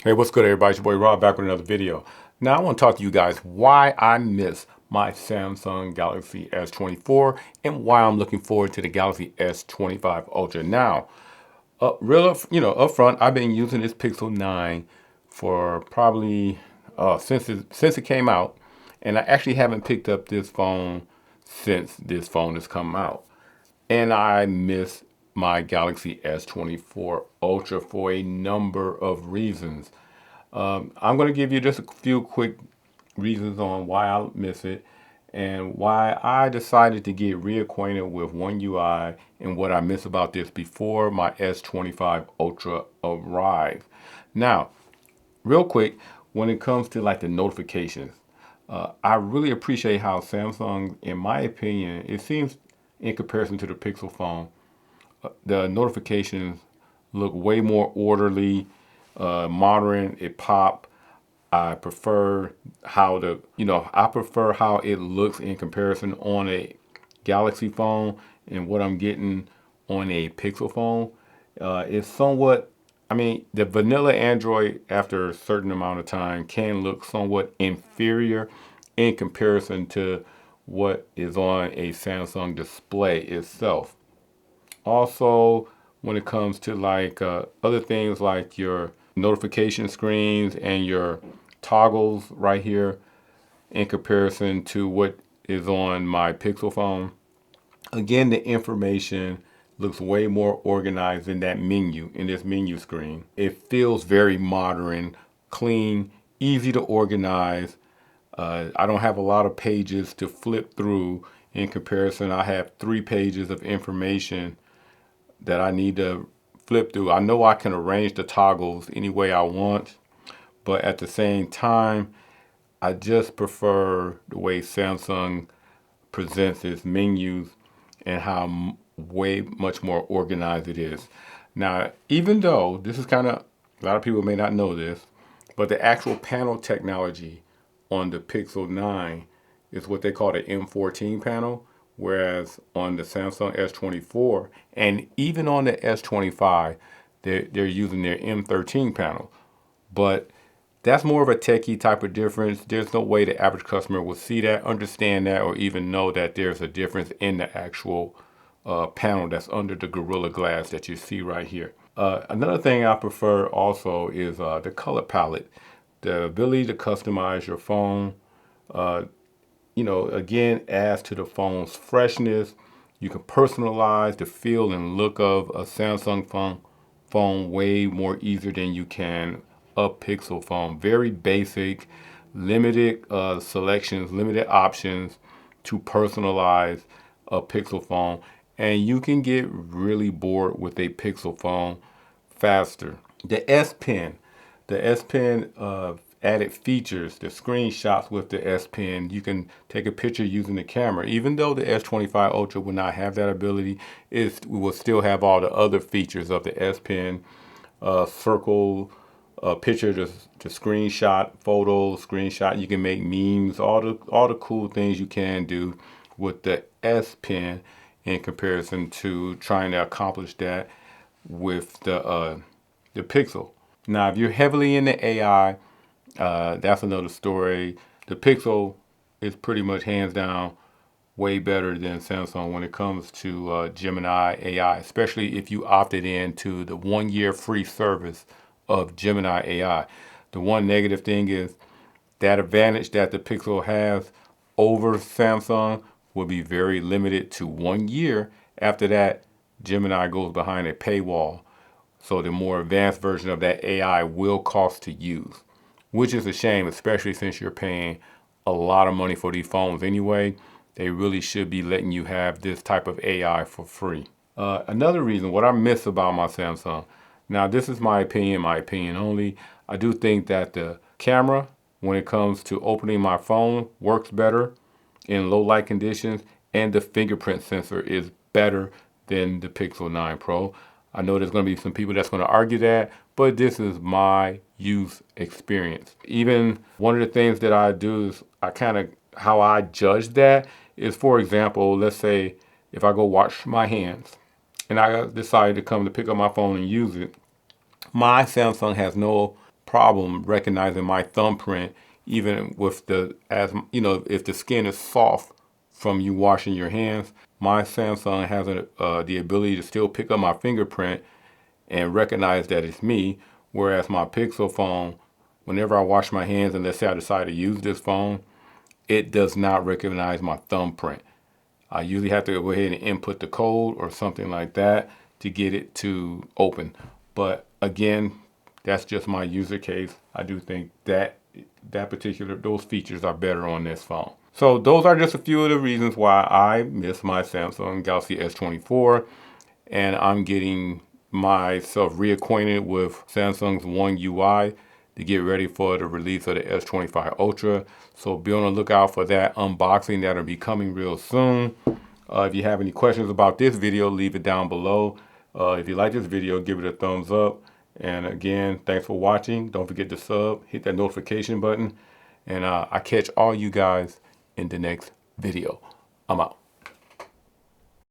Hey, what's good, everybody? It's your boy Rob back with another video. Now, I want to talk to you guys why I miss my Samsung Galaxy S24 and why I'm looking forward to the Galaxy S25 Ultra. Now, up front, I've been using this Pixel 9 for probably since it came out, and I actually haven't picked up this phone since this phone has come out. And I miss my Galaxy S24 Ultra for a number of reasons. I'm going to give you just a few quick reasons on why I miss it and why I decided to get reacquainted with One UI and what I miss about this before my S25 Ultra arrived. Now, real quick, when it comes to like the notifications, I really appreciate how Samsung, in my opinion, it seems in comparison to the Pixel phone, the notifications look way more orderly, modern. It pop. I prefer I prefer how it looks in comparison on a Galaxy phone and what I'm getting on a Pixel phone. It's somewhat, I mean, the vanilla Android after a certain amount of time can look somewhat inferior in comparison to what is on a Samsung display itself. Also, when it comes to like other things like your notification screens and your toggles right here in comparison to what is on my Pixel phone, again, the information looks way more organized in that menu, in this menu screen. It feels very modern, clean, easy to organize. I don't have a lot of pages to flip through. In comparison, I have 3 pages of information that I need to flip through. I know I can arrange the toggles any way I want, but at the same time, I just prefer the way Samsung presents its menus and how way much more organized it is. Now, even though this is kind of, a lot of people may not know this, but the actual panel technology on the Pixel 9 is what they call the M14 panel, whereas on the Samsung S24 and even on the S25, they're using their M13 panel. But that's more of a techie type of difference. There's no way the average customer will see that, understand that, or even know that there's a difference in the actual panel that's under the Gorilla Glass that you see right here. Another thing I prefer also is the color palette, the ability to customize your phone. Again, adds to the phone's freshness. You can personalize the feel and look of a Samsung phone way more easier than you can a Pixel phone. Very basic, limited selections, limited options to personalize a Pixel phone. And you can get really bored with a Pixel phone faster. The S Pen, added features, the screenshots with the S Pen. You can take a picture using the camera. Even though the S25 Ultra will not have that ability, we will still have all the other features of the S Pen, circle, picture to screenshot, photos, screenshot. You can make memes, all the cool things you can do with the S Pen in comparison to trying to accomplish that with the Pixel. Now, if you're heavily into AI, that's another story. The Pixel is pretty much hands down way better than Samsung when it comes to Gemini AI, especially if you opted into the 1 year free service of Gemini AI. The one negative thing is that advantage that the Pixel has over Samsung will be very limited to 1 year. After that, Gemini goes behind a paywall. So the more advanced version of that AI will cost to use, which is a shame, especially since you're paying a lot of money for these phones anyway. They really should be letting you have this type of AI for free. Another reason, what I miss about my Samsung, now this is my opinion only. I do think that the camera, when it comes to opening my phone, works better in low light conditions, and the fingerprint sensor is better than the Pixel 9 Pro. I know there's going to be some people that's going to argue that, but this is my use experience. Even one of the things that I do is how I judge that is, for example, let's say if I go wash my hands and I decide to come to pick up my phone and use it, my Samsung has no problem recognizing my thumbprint, even with if the skin is soft from you washing your hands. My Samsung has the ability to still pick up my fingerprint and recognize that it's me, whereas my Pixel phone, whenever I wash my hands and let's say I decide to use this phone, it does not recognize my thumbprint. I usually have to go ahead and input the code or something like that to get it to open. But again, that's just my user case. I do think that those features are better on this phone. So those are just a few of the reasons why I miss my Samsung Galaxy S24, and I'm getting myself reacquainted with Samsung's One UI to get ready for the release of the S25 Ultra. So be on the lookout for that unboxing that'll be coming real soon. If you have any questions about this video, leave it down below. If you like this video, give it a thumbs up. And again, thanks for watching. Don't forget to sub, hit that notification button. And I catch all you guys in the next video. I'm out.